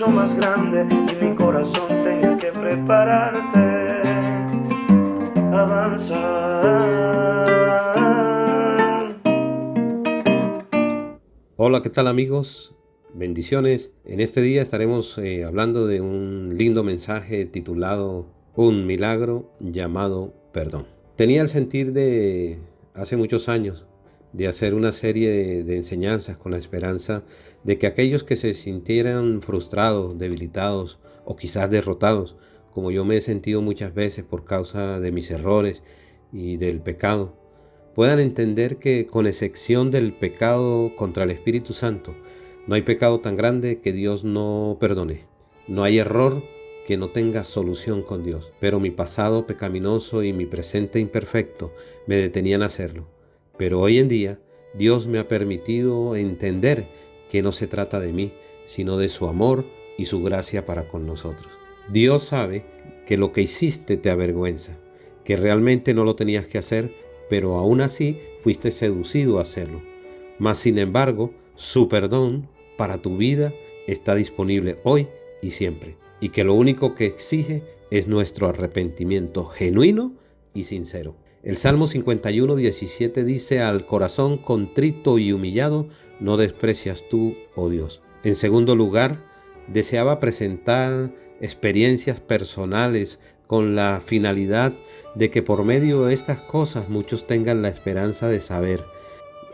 mucho más grande y mi corazón tenía que prepararte a avanzar. Hola, ¿qué tal amigos? Bendiciones. En este día estaremos hablando de un lindo mensaje titulado Un milagro llamado perdón. Tenía el sentir de hace muchos años de hacer una serie de enseñanzas con la esperanza de que aquellos que se sintieran frustrados, debilitados o quizás derrotados, como yo me he sentido muchas veces por causa de mis errores y del pecado, puedan entender que, con excepción del pecado contra el Espíritu Santo, no hay pecado tan grande que Dios no perdone. No hay error que no tenga solución con Dios. Pero mi pasado pecaminoso y mi presente imperfecto me detenían a hacerlo. Pero hoy en día, Dios me ha permitido entender que no se trata de mí, sino de su amor y su gracia para con nosotros. Dios sabe que lo que hiciste te avergüenza, que realmente no lo tenías que hacer, pero aún así fuiste seducido a hacerlo. Mas sin embargo, su perdón para tu vida está disponible hoy y siempre, y que lo único que exige es nuestro arrepentimiento genuino y sincero. El Salmo 51:17 dice: al corazón contrito y humillado no desprecias tú, oh Dios. En segundo lugar, deseaba presentar experiencias personales con la finalidad de que por medio de estas cosas muchos tengan la esperanza de saber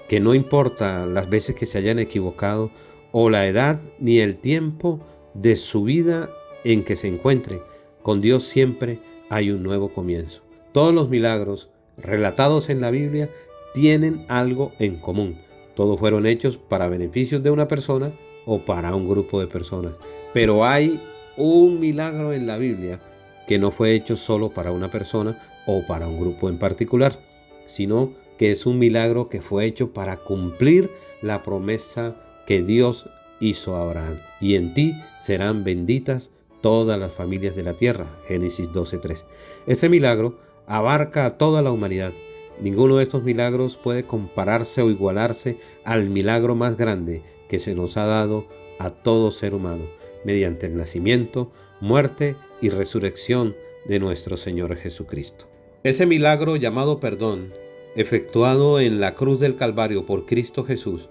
que no importa las veces que se hayan equivocado o la edad ni el tiempo de su vida en que se encuentre, con Dios siempre hay un nuevo comienzo. Todos los milagros relatados en la Biblia tienen algo en común. Todos fueron hechos para beneficios de una persona o para un grupo de personas. Pero hay un milagro en la Biblia que no fue hecho solo para una persona o para un grupo en particular, sino que es un milagro que fue hecho para cumplir la promesa que Dios hizo a Abraham. Y en ti serán benditas todas las familias de la tierra. Génesis 12:3. Este milagro abarca a toda la humanidad. Ninguno de estos milagros puede compararse o igualarse al milagro más grande que se nos ha dado a todo ser humano, mediante el nacimiento, muerte y resurrección de nuestro Señor Jesucristo. Ese milagro llamado perdón, efectuado en la cruz del Calvario por Cristo Jesús,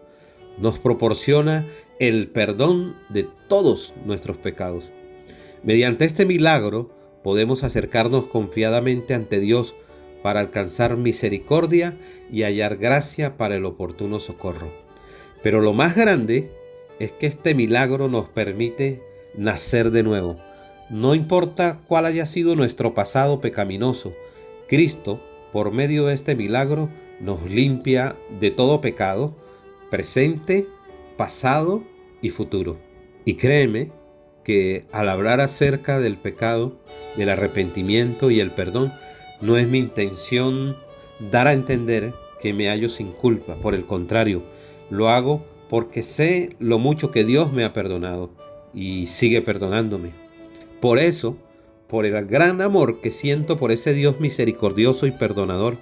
nos proporciona el perdón de todos nuestros pecados. Mediante este milagro podemos acercarnos confiadamente ante Dios para alcanzar misericordia y hallar gracia para el oportuno socorro. Pero lo más grande es que este milagro nos permite nacer de nuevo. No importa cuál haya sido nuestro pasado pecaminoso, Cristo, por medio de este milagro, nos limpia de todo pecado, presente, pasado y futuro. Y créeme que al hablar acerca del pecado, del arrepentimiento y el perdón, no es mi intención dar a entender que me hallo sin culpa. Por el contrario, lo hago porque sé lo mucho que Dios me ha perdonado y sigue perdonándome. Por eso, por el gran amor que siento por ese Dios misericordioso y perdonador,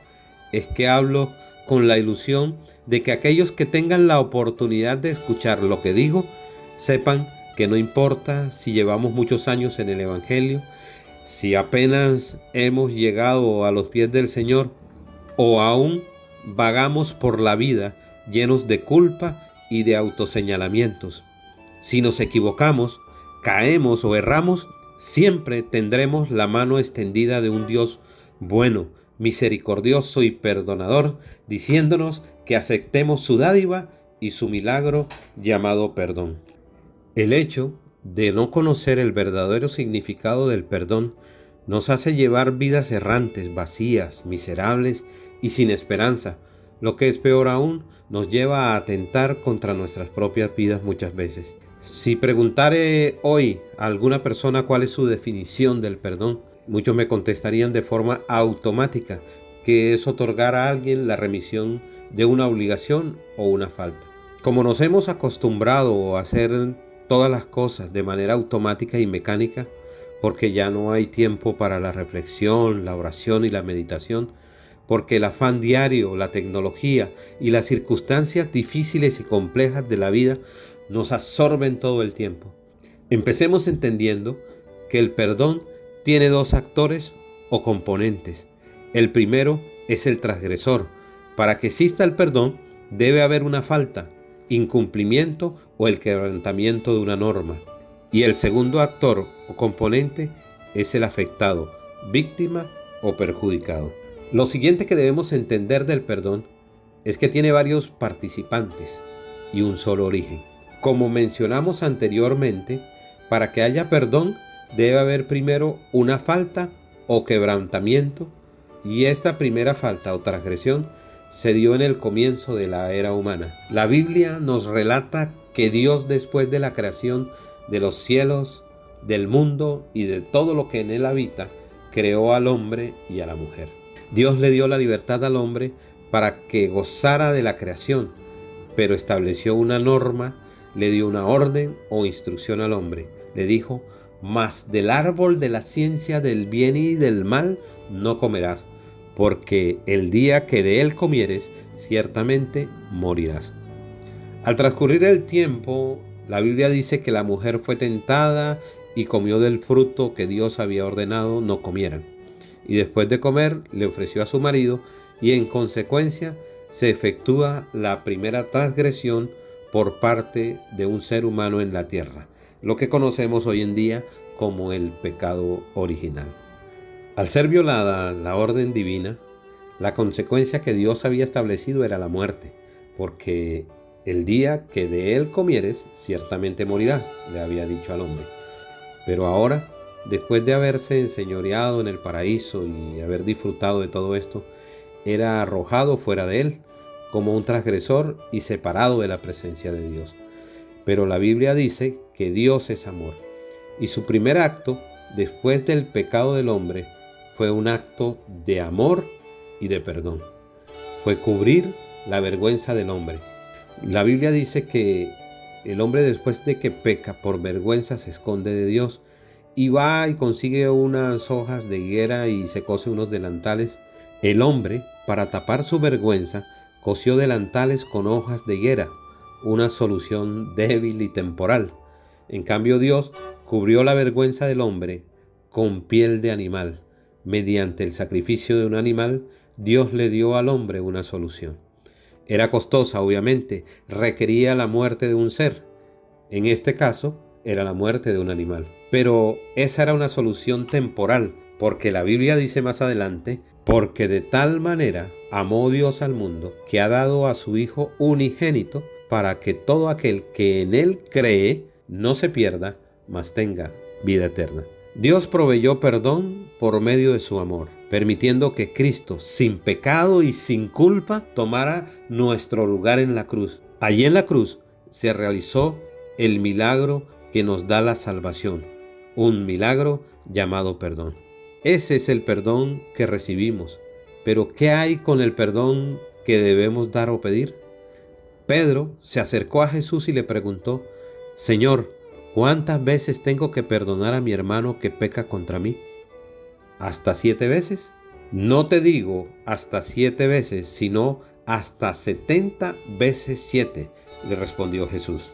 es que hablo con la ilusión de que aquellos que tengan la oportunidad de escuchar lo que digo, sepan que no importa si llevamos muchos años en el Evangelio, si apenas hemos llegado a los pies del Señor o aún vagamos por la vida llenos de culpa y de autoseñalamientos. Si nos equivocamos, caemos o erramos, siempre tendremos la mano extendida de un Dios bueno, misericordioso y perdonador, diciéndonos que aceptemos su dádiva y su milagro llamado perdón. El hecho de no conocer el verdadero significado del perdón nos hace llevar vidas errantes, vacías, miserables y sin esperanza. Lo que es peor aún, nos lleva a atentar contra nuestras propias vidas muchas veces. Si preguntare hoy a alguna persona cuál es su definición del perdón, muchos me contestarían de forma automática que es otorgar a alguien la remisión de una obligación o una falta. Como nos hemos acostumbrado a hacer todas las cosas de manera automática y mecánica, porque ya no hay tiempo para la reflexión, la oración y la meditación, porque el afán diario, la tecnología y las circunstancias difíciles y complejas de la vida nos absorben todo el tiempo. Empecemos entendiendo que el perdón tiene dos actores o componentes. El primero es el transgresor. Para que exista el perdón, debe haber una falta, incumplimiento o el quebrantamiento de una norma. Y el segundo actor o componente es el afectado, víctima o perjudicado. Lo siguiente que debemos entender del perdón es que tiene varios participantes y un solo origen. Como mencionamos anteriormente, para que haya perdón debe haber primero una falta o quebrantamiento, y esta primera falta o transgresión se dio en el comienzo de la era humana. La Biblia nos relata que Dios, después de la creación de los cielos, del mundo y de todo lo que en él habita, creó al hombre y a la mujer. Dios le dio la libertad al hombre para que gozara de la creación, pero estableció una norma, le dio una orden o instrucción al hombre. Le dijo: mas del árbol de la ciencia del bien y del mal no comerás, porque el día que de él comieres, ciertamente morirás. Al transcurrir el tiempo, la Biblia dice que la mujer fue tentada y comió del fruto que Dios había ordenado no comieran. Y después de comer, le ofreció a su marido, y en consecuencia se efectúa la primera transgresión por parte de un ser humano en la tierra, lo que conocemos hoy en día como el pecado original. Al ser violada la orden divina, la consecuencia que Dios había establecido era la muerte, porque el día que de él comieres, ciertamente morirás, le había dicho al hombre. Pero ahora, después de haberse enseñoreado en el paraíso y haber disfrutado de todo esto, era arrojado fuera de él como un transgresor y separado de la presencia de Dios. Pero la Biblia dice que Dios es amor, y su primer acto después del pecado del hombre fue un acto de amor y de perdón. Fue cubrir la vergüenza del hombre. La Biblia dice que el hombre, después de que peca, por vergüenza se esconde de Dios y va y consigue unas hojas de higuera y se cose unos delantales. El hombre, para tapar su vergüenza, cosió delantales con hojas de higuera, una solución débil y temporal. En cambio, Dios cubrió la vergüenza del hombre con piel de animal. Mediante el sacrificio de un animal, Dios le dio al hombre una solución. Era costosa, obviamente, requería la muerte de un ser. En este caso, era la muerte de un animal. Pero esa era una solución temporal, porque la Biblia dice más adelante: porque de tal manera amó Dios al mundo, que ha dado a su Hijo unigénito, para que todo aquel que en él cree no se pierda, mas tenga vida eterna. Dios proveyó perdón por medio de su amor, permitiendo que Cristo, sin pecado y sin culpa, tomara nuestro lugar en la cruz. Allí en la cruz se realizó el milagro que nos da la salvación, un milagro llamado perdón. Ese es el perdón que recibimos. Pero ¿qué hay con el perdón que debemos dar o pedir? Pedro se acercó a Jesús y le preguntó: Señor, ¿cuántas veces tengo que perdonar a mi hermano que peca contra mí? ¿Hasta 7 veces? No te digo hasta 7 veces, sino hasta 70 veces 7, le respondió Jesús.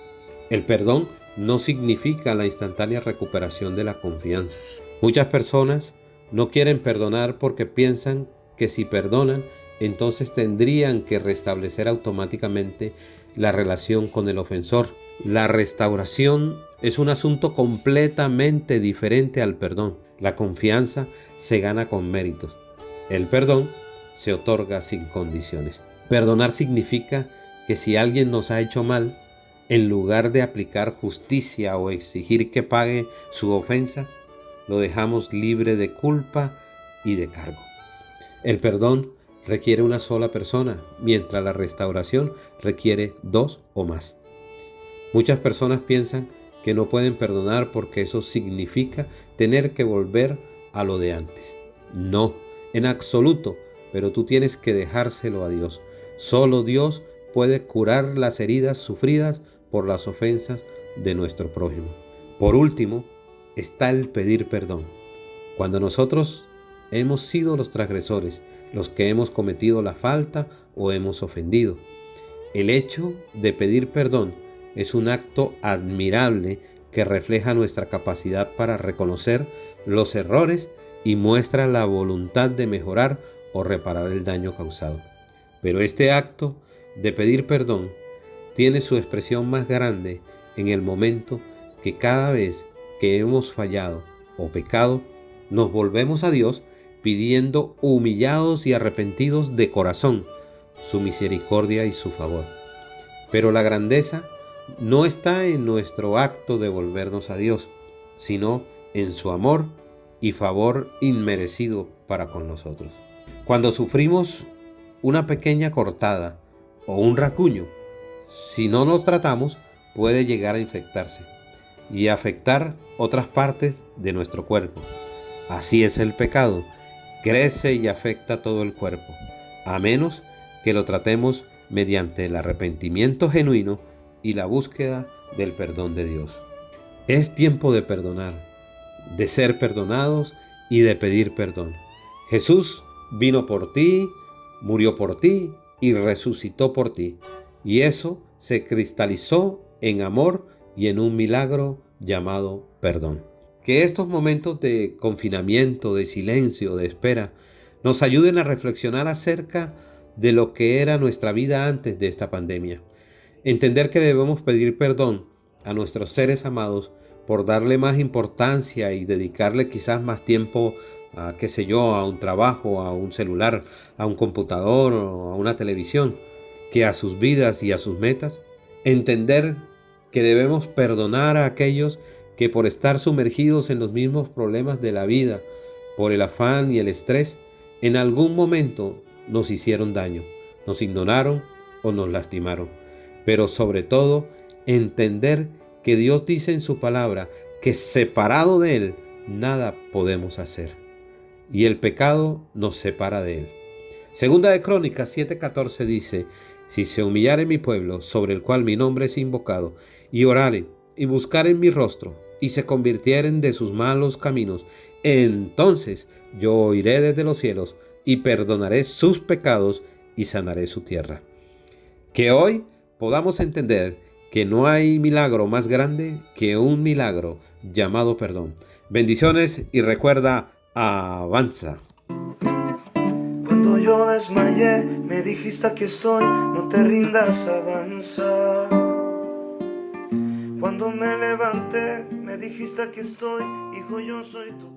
El perdón no significa la instantánea recuperación de la confianza. Muchas personas no quieren perdonar porque piensan que si perdonan, entonces tendrían que restablecer automáticamente la relación con el ofensor. La restauración es un asunto completamente diferente al perdón. La confianza se gana con méritos. El perdón se otorga sin condiciones. Perdonar significa que si alguien nos ha hecho mal, en lugar de aplicar justicia o exigir que pague su ofensa, lo dejamos libre de culpa y de cargo. El perdón requiere una sola persona, mientras la restauración requiere 2 o más. Muchas personas piensan que no pueden perdonar porque eso significa tener que volver a lo de antes. No, en absoluto, pero tú tienes que dejárselo a Dios. Solo Dios puede curar las heridas sufridas por las ofensas de nuestro prójimo. Por último, está el pedir perdón. Cuando nosotros hemos sido los transgresores, los que hemos cometido la falta o hemos ofendido, el hecho de pedir perdón es un acto admirable que refleja nuestra capacidad para reconocer los errores y muestra la voluntad de mejorar o reparar el daño causado. Pero este acto de pedir perdón tiene su expresión más grande en el momento que cada vez que hemos fallado o pecado, nos volvemos a Dios pidiendo humillados y arrepentidos de corazón su misericordia y su favor. Pero la grandeza no está en nuestro acto de volvernos a Dios, sino en su amor y favor inmerecido para con nosotros. Cuando sufrimos una pequeña cortada o un rasguño, si no nos tratamos, puede llegar a infectarse y afectar otras partes de nuestro cuerpo. Así es el pecado, crece y afecta todo el cuerpo, a menos que lo tratemos mediante el arrepentimiento genuino y la búsqueda del perdón de Dios. Es tiempo de perdonar, de ser perdonados y de pedir perdón. Jesús vino por ti, murió por ti y resucitó por ti. Y eso se cristalizó en amor y en un milagro llamado perdón. Que estos momentos de confinamiento, de silencio, de espera, nos ayuden a reflexionar acerca de lo que era nuestra vida antes de esta pandemia. Entender que debemos pedir perdón a nuestros seres amados por darle más importancia y dedicarle quizás más tiempo a, a un trabajo, a un celular, a un computador o a una televisión, que a sus vidas y a sus metas. Entender que debemos perdonar a aquellos que por estar sumergidos en los mismos problemas de la vida, por el afán y el estrés, en algún momento nos hicieron daño, nos ignoraron o nos lastimaron. Pero sobre todo, entender que Dios dice en su palabra que separado de Él, nada podemos hacer. Y el pecado nos separa de Él. Segunda de Crónicas 7:14 dice: si se humillare mi pueblo, sobre el cual mi nombre es invocado, y oraren, y buscaren mi rostro, y se convirtieren de sus malos caminos, entonces yo oiré desde los cielos, y perdonaré sus pecados, y sanaré su tierra. Que hoy podamos entender que no hay milagro más grande que un milagro llamado perdón. Bendiciones y recuerda, avanza. Cuando yo desmayé, me dijiste: aquí estoy, no te rindas, avanza. Cuando me levanté, me dijiste: aquí estoy, hijo, yo soy tu